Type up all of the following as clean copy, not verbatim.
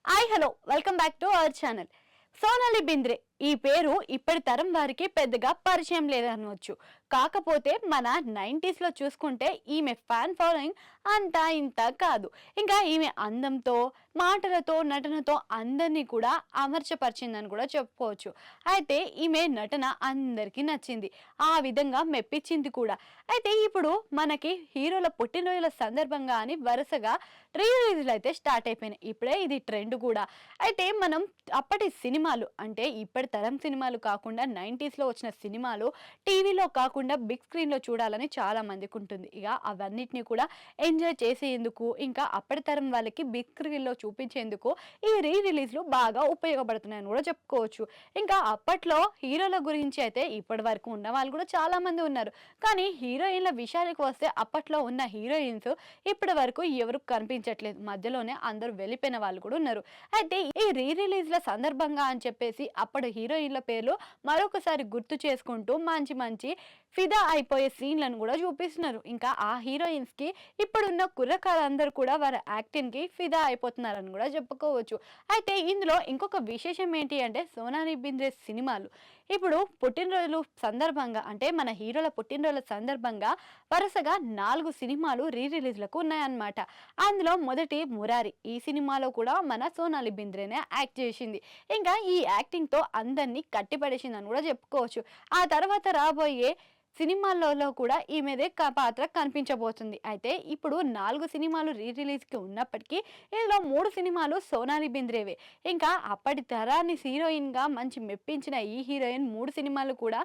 Hi hello welcome back to our channel. Sonali Bendre ఈ పేరు ఇప్పటి తరం వారికి పెద్దగా పరిచయం లేదనవచ్చు. కాకపోతే మన 90s లో చూసుకుంటే ఈమె ఫ్యాన్ ఫాలోయింగ్ అంతా ఇంత కాదు. ఇంకా ఈమె అందంతో, మాటలతో, నటనతో అందరినీ కూడా అమర్చపరిచిందని కూడా చెప్పుకోవచ్చు. అయితే ఈమె నటన అందరికీ నచ్చింది, ఆ విధంగా మెప్పించింది కూడా. అయితే ఇప్పుడు మనకి హీరోల పుట్టినరోజుల సందర్భంగా అని వరుసగా రీ రిలీజ్లు అయితే స్టార్ట్ అయిపోయినాయి. ఇప్పుడే ఇది ట్రెండ్ కూడా. అయితే మనం అప్పటి సినిమాలు అంటే ఇప్పటి తరం సినిమాలు కాకుండా 90s లో వచ్చిన సినిమాలు టీవీలో కాకుండా బిగ్ స్క్రీన్లో చూడాలని చాలా మందికి ఉంటుంది. ఇక అవన్నిటిని కూడా ఎంజాయ్ చేసేందుకు, ఇంకా అప్పటి తరం వాళ్ళకి బిగ్ స్క్రీన్లో చూపించేందుకు ఈ రీ రిలీజ్లు బాగా ఉపయోగపడుతున్నాయని కూడా చెప్పుకోవచ్చు. ఇంకా అప్పట్లో హీరోల గురించి అయితే ఇప్పటి వరకు ఉన్న వాళ్ళు కూడా చాలా మంది ఉన్నారు. కానీ హీరోయిన్ల విషయానికి వస్తే అప్పట్లో ఉన్న హీరోయిన్స్ ఇప్పటి వరకు ఎవరు కనిపించట్లేదు. మధ్యలోనే అందరూ వెళ్ళిపోయిన వాళ్ళు కూడా ఉన్నారు. అయితే ఈ రీ రిలీజ్ల సందర్భంగా అని చెప్పేసి అప్పటి హీరోయిన్ల పేర్లు మరొకసారి గుర్తు చేసుకుంటూ మంచి మంచి ఫిదా అయిపోయే సీన్లను కూడా చూపిస్తున్నారు. ఇంకా ఆ హీరోయిన్స్ కి ఇప్పుడున్న కుర్రకారందరూ కూడా వారి యాక్టింగ్ కి ఫిదా అయిపోతున్నారని కూడా చెప్పుకోవచ్చు. అయితే ఇందులో ఇంకొక విశేషం ఏంటి అంటే సోనాలి బింద్రే సినిమాలు ఇప్పుడు పుట్టినరోజులు సందర్భంగా అంటే మన హీరోల పుట్టినరోజుల సందర్భంగా వరుసగా 4 సినిమాలు రీ రిలీజ్లకు ఉన్నాయన్నమాట. అందులో మొదటి మురారి. ఈ సినిమాలో కూడా మన సోనాలి బింద్రేనే యాక్ట్ చేసింది. ఇంకా ఈ యాక్టింగ్ తో అందరినీ కట్టిపడేసిందని కూడా చెప్పుకోవచ్చు. ఆ తర్వాత రాబోయే సినిమాల్లో కూడా ఈమెదే పాత్ర కనిపించబోతుంది. అయితే ఇప్పుడు 4 సినిమాలు రీ రిలీజ్కి ఉన్నప్పటికీ ఇందులో 3 సినిమాలు సోనాలి బింద్రేవే. ఇంకా అప్పటి తరాన్ని హీరోయిన్గా మంచి మెప్పించిన ఈ హీరోయిన్ 3 సినిమాలు కూడా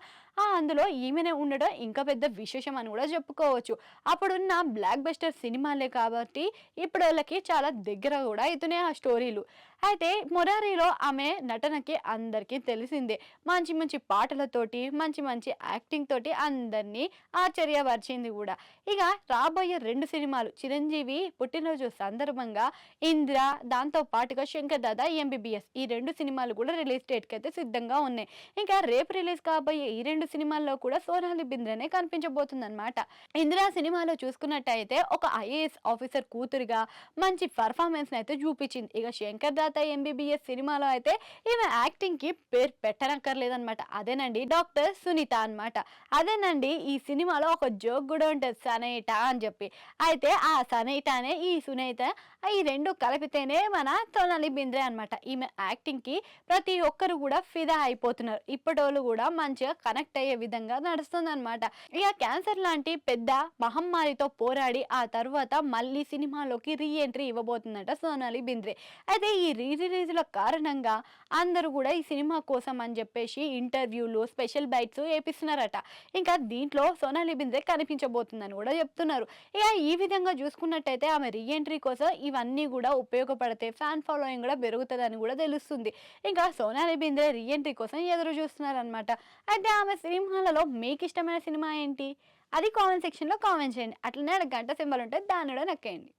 అందులో ఈమెనే ఉండడం ఇంకా పెద్ద విశేషం అని కూడా చెప్పుకోవచ్చు. అప్పుడున్న బ్లాక్ బస్టర్ సినిమాలే కాబట్టి ఇప్పుడు వాళ్ళకి చాలా దగ్గర కూడా అవుతున్నాయి ఆ స్టోరీలు. అయితే మురారిలో ఆమె నటనకి అందరికీ తెలిసిందే. మంచి మంచి పాటలతోటి, మంచి మంచి యాక్టింగ్ తోటి అందరినీ ఆశ్చర్యపరిచింది కూడా. ఇక రాబోయే 2 సినిమాలు చిరంజీవి పుట్టినరోజు సందర్భంగా ఇంద్ర, దాంతో పాటుగా శంకర్ దాదా ఎంబీబీఎస్, ఈ 2 సినిమాలు కూడా రిలీజ్ డేట్కి అయితే సిద్ధంగా ఉన్నాయి. ఇంకా రేపు రిలీజ్ కాబోయే ఈ 2 సినిమాల్లో కూడా సోనాలి బింద్రేనే కనిపించబోతుంది అనమాట. ఇంద్ర సినిమాలో చూసుకున్నట్టయితే ఒక ఐఏఎస్ ఆఫీసర్ కూతురుగా మంచి పర్ఫార్మెన్స్ అయితే చూపించింది. ఇక శంకర్ దాదా ఎంబీబీఎస్ సినిమాలో అయితే ఈమె యాక్టింగ్ కి పేరు పెట్టనక్కర్లేదనమాట. అదేనండి డాక్టర్ సునీత అనమాట. అదేనండి ఈ సినిమాలో ఒక జోక్ కూడా ఉంటుంది, సనైట అని చెప్పి. అయితే ఆ సనైటానే ఈ సునీత, ఈ 2 కలిపితేనే మన సోనాలి బింద్రే అనమాట. ఈమె యాక్టింగ్ కి ప్రతి ఒక్కరు కూడా ఫిదా అయిపోతున్నారు. ఇప్పటోళ్ళు కూడా మంచిగా కనెక్ట్ అయ్యే విధంగా నడుస్తుంది అనమాట. ఇక క్యాన్సర్ లాంటి పెద్ద మహమ్మారితో పోరాడి ఆ తర్వాత మళ్ళీ సినిమాలోకి రీ ఎంట్రీ ఇవ్వబోతుందట సోనాలి బింద్రే. అయితే ఈ రీ రిలీజ్ల కారణంగా అందరూ కూడా ఈ సినిమా కోసం అని చెప్పేసి ఇంటర్వ్యూలు, స్పెషల్ బైట్స్ వేపిస్తున్నారట. ఇంకా దీంట్లో సోనాలి బింద్రే కనిపించబోతుందని కూడా చెప్తున్నారు. ఇక ఈ విధంగా చూసుకున్నట్టయితే ఆమె రీ ఎంట్రీ కోసం ఇవన్నీ కూడా ఉపయోగపడితే ఫ్యాన్ ఫాలోయింగ్ కూడా పెరుగుతుందని కూడా తెలుస్తుంది. ఇంకా సోనాలి బింద్రే రీ ఎంట్రీ కోసం ఎదురు చూస్తున్నారు అనమాట. అయితే ఆమె సినిమాలలో మీకు ఇష్టమైన సినిమా ఏంటి? అది కామెంట్ సెక్షన్లో కామెంట్ చేయండి. అట్లనే గంట సింబల్ ఉంటే దాన్ని కూడా నొక్కేయండి.